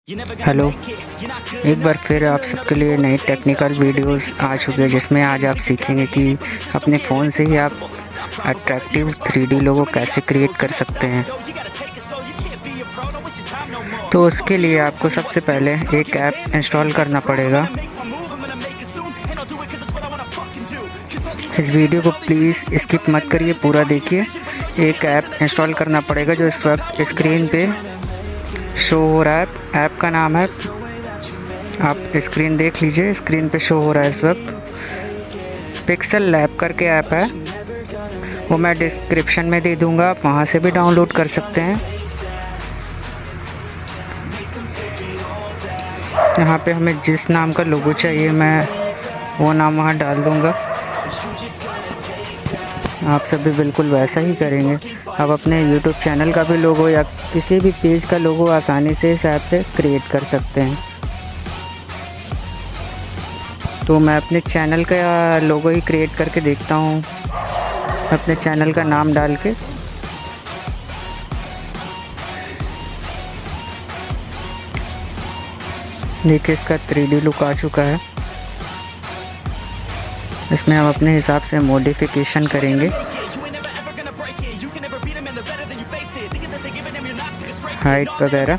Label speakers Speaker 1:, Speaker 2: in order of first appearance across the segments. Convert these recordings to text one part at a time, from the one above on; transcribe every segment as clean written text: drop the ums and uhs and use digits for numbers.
Speaker 1: Hello, एक बार फिर आप सबके लिए नई टेक्निकल वीडियोस आ चुके हैं जिसमें आज आप सीखेंगे कि अपने फ़ोन से ही आप अट्रैक्टिव 3D लोगो कैसे क्रिएट कर सकते हैं। तो उसके लिए आपको सबसे पहले एक ऐप इंस्टॉल करना पड़ेगा। इस वीडियो को प्लीज़ स्किप मत करिए, पूरा देखिए। एक ऐप इंस्टॉल करना पड़ेगा जो इस वक्त स्क्रीन पे शो हो रहा है। ऐप का नाम है, आप स्क्रीन देख लीजिए, स्क्रीन पे शो हो रहा है इस वक्त। पिक्सल लैब करके ऐप है, वो मैं डिस्क्रिप्शन में दे दूंगा, आप वहाँ से भी डाउनलोड कर सकते हैं। यहाँ पे हमें जिस नाम का लोगो चाहिए मैं वो नाम वहाँ डाल दूंगा। आप सब भी बिल्कुल वैसा ही करेंगे। आप अपने YouTube चैनल का भी लोगो या किसी भी पेज का लोगो आसानी से इस ऐप से क्रिएट कर सकते हैं। तो मैं अपने चैनल का लोगो ही क्रिएट करके देखता हूँ, अपने चैनल का नाम डाल के। देखिए, इसका 3D लुक आ चुका है। इसमें हम अपने हिसाब से मॉडिफिकेशन करेंगे, हाइट वगैरह।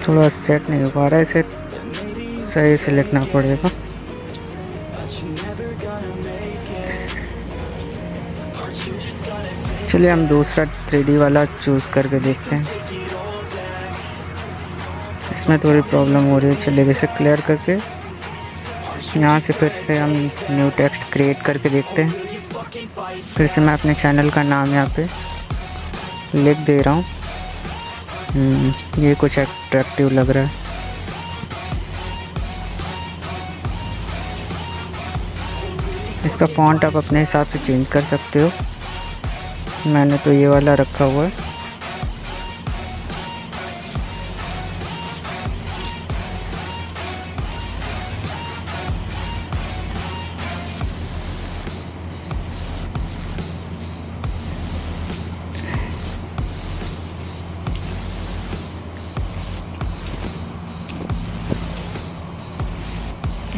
Speaker 1: थोड़ा सेट नहीं हो पा रहा है, इसे सही से लिखना पड़ेगा। चलिए हम दूसरा 3D वाला चूज़ करके देखते हैं। इसमें थोड़ी प्रॉब्लम हो रही है। चलिए इसे क्लियर करके यहाँ से फिर से हम न्यू टेक्स्ट क्रिएट करके देखते हैं। फिर से मैं अपने चैनल का नाम यहाँ पे लिख दे रहा हूँ। ये कुछ अट्रैक्टिव लग रहा है। इसका फॉन्ट आप अपने हिसाब से चेंज कर सकते हो, मैंने तो ये वाला रखा हुआ है।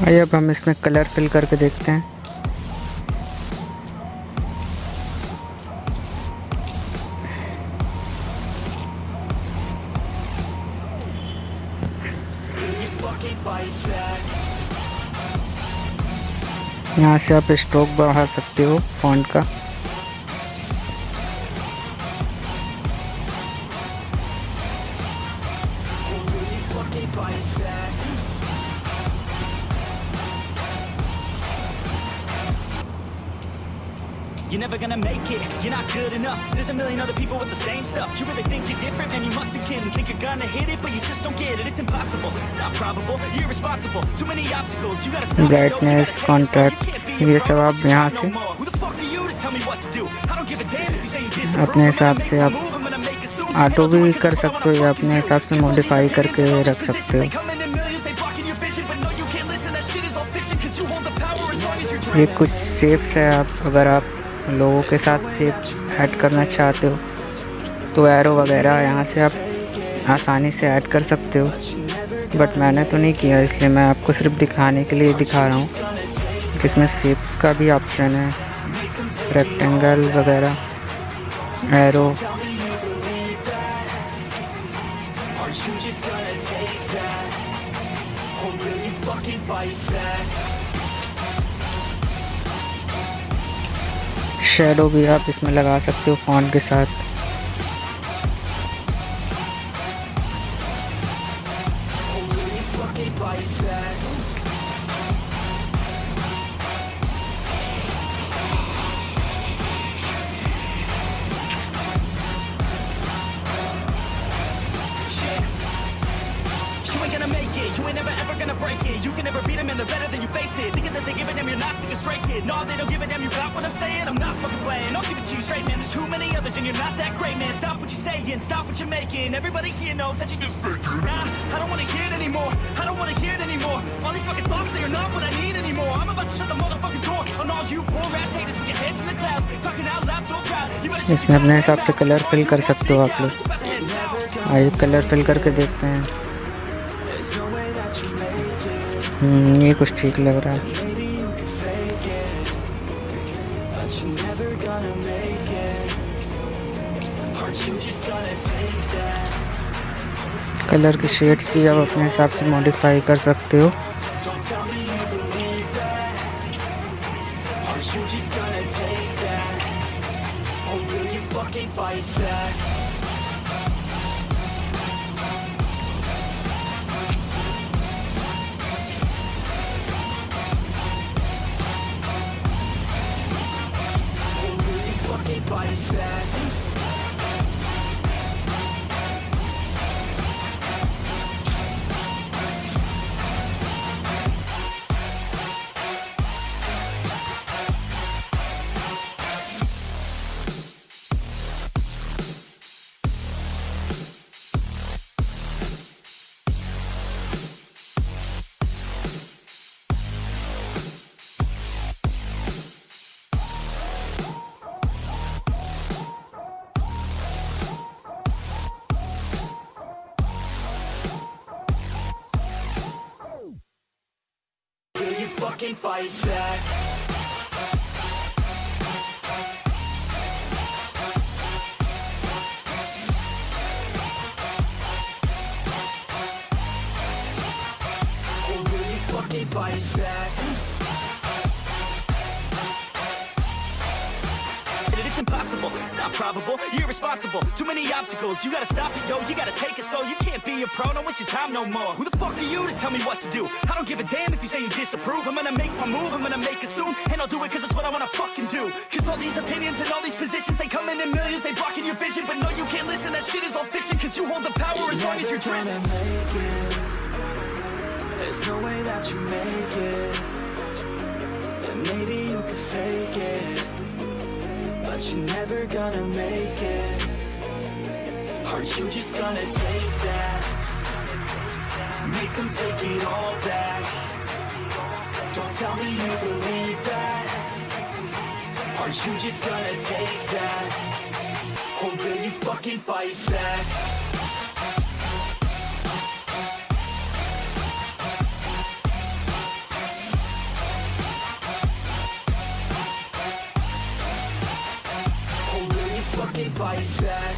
Speaker 1: आइए अब हम इसमें कलर फिल करके देखते हैं। यहाँ से आप स्ट्रोक बढ़ा सकते हो फॉन्ट का।
Speaker 2: You're never gonna make it, you're not good enough. There's a million other people with the same stuff. You really think you're different, man, you must be kidding. Think you're gonna hit it, but you just don't get it. It's impossible, it's not probable, you're irresponsible. Too many obstacles, you gotta stop.
Speaker 1: Brightness, contrast, ये सब आप यहाँ से अपने हिसाब से आप auto भी कर सकते हो या अपने हिसाब से मॉडिफाई करके रख सकते हो। ये कुछ शेप्स है, आप अगर आप लोगों के साथ शेप ऐड करना चाहते हो तो एरो वगैरह यहाँ से आप आसानी से ऐड कर सकते हो, बट मैंने तो नहीं किया, इसलिए मैं आपको सिर्फ दिखाने के लिए दिखा रहा हूँ। इसमें शेप्स का भी ऑप्शन है, रेक्टेंगल वगैरह, एरो। शैडो भी आप इसमें लगा सकते हो फॉन्ट के साथ।
Speaker 2: You ain't never ever gonna break it. You can never beat them and they're better than you face it. Thinking that they give it and you're not, think it's it. No, they don't give a damn, you got what I'm saying? I'm not fucking playing, I'll give it to you straight, man. There's too many others and you're not that great, man. Stop what you're saying, stop what you're making. Everybody here knows that you just faking. Nah, I don't wanna hear it anymore, I don't wanna hear it anymore. All these fucking thoughts, they are not what I need anymore. I'm about to shut the motherfucking door on all you poor ass haters with your heads in the clouds, talking out loud so proud. You better shut
Speaker 1: इसमें अपने हिसाब से colour fill कर सकते हो आप लोग। आइए कलर फिल करके देखते हैं। ये कुछ ठीक लग रहा है। कलर की शेड्स भी आप अपने हिसाब से मॉडिफाई कर सकते हो।
Speaker 2: Fucking fight back. Will you fucking fight back? It's impossible, it's not probable, you're irresponsible. Too many obstacles, you gotta stop it, yo. You gotta take it slow, you can't be a pro, don't waste your time no more. Who the fuck are you to tell me what to do? I don't give a damn if you say you disapprove. I'm gonna make my move, I'm gonna make it soon. And I'll do it cause it's what I wanna fucking do. Cause all these opinions and all these positions, they come in millions, they blocking your vision. But no, you can't listen, that shit is all fiction. Cause you hold the power as long as you're dreaming. There's no way that you make it. And maybe you could fake it, but you're never gonna make it. Aren't you just gonna take that? Make them take it all back. Don't tell me you believe that. Aren't you just gonna take that? Or will you fucking fight back? Fight back.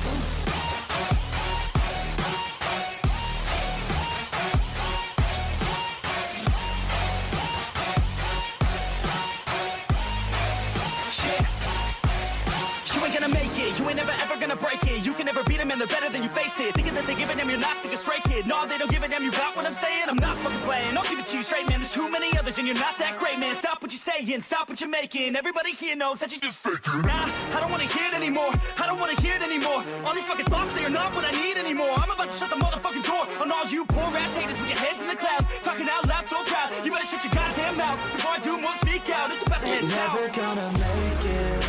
Speaker 2: You ain't gonna make it, you ain't never ever gonna break it. You can never beat them and they're better than you, face it. Thinking that they give a damn, you're not thinking straight, kid. No, they don't give a damn, you got what I'm saying? I'm not fucking playing, I'll give it to you straight, man. There's too many others and you're not that great, man. Stop what you're saying, stop what you're making. Everybody here knows that you just faking. Nah, I don't wanna hear it anymore, I don't wanna hear it anymore. All these fucking thoughts, they are not what I need anymore. I'm about to shut the motherfucking door on all you poor ass haters with your heads in the clouds, talking out loud so proud. You better shut your goddamn mouth before I do more, speak out. It's about to head south. Never gonna make it.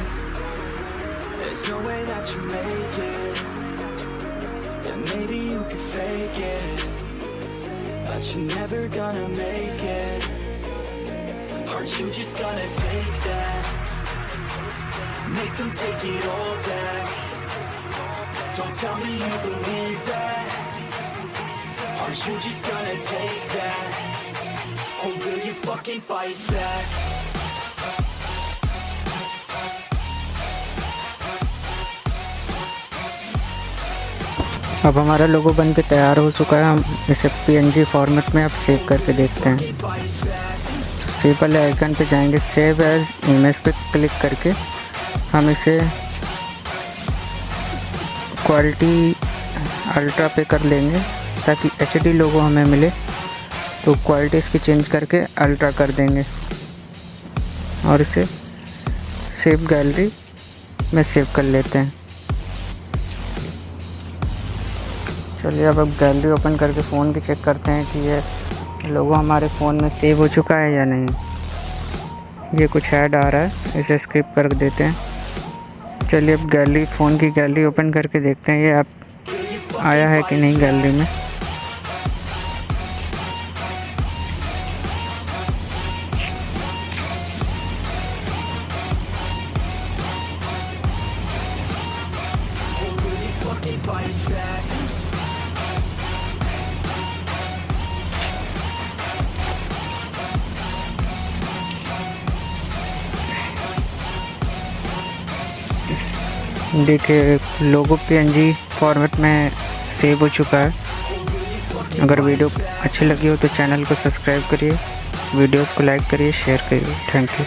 Speaker 2: There's no way that you make it. And maybe you could fake it, but you're never gonna make it. Aren't you just gonna take that? Make them take it all back. Don't tell me you believe that. Aren't you just gonna take that? Or will you fucking fight back?
Speaker 1: अब हमारा लोगो बन के तैयार हो चुका है। हम इसे PNG फॉर्मेट में अब सेव करके देखते हैं। तो सेव वाले आइकन पे जाएंगे, सेव एज इमेज पे क्लिक करके हम इसे क्वालिटी अल्ट्रा पे कर लेंगे ताकि HD लोगो हमें मिले। तो क्वालिटी इसकी चेंज करके अल्ट्रा कर देंगे और इसे सेव गैलरी में सेव कर लेते हैं। चलिए अब गैलरी ओपन करके फ़ोन की चेक करते हैं कि ये लोगो हमारे फ़ोन में सेव हो चुका है या नहीं। ये कुछ ऐड आ रहा है, इसे स्किप कर देते हैं। चलिए अब गैलरी, फ़ोन की गैलरी ओपन करके देखते हैं ये ऐप आया है कि नहीं गैलरी में। देखिए लोगो PNG फॉर्मेट में सेव हो चुका है। अगर वीडियो अच्छी लगी हो तो चैनल को सब्सक्राइब करिए, वीडियोस को लाइक करिए, शेयर करिए। Thank you.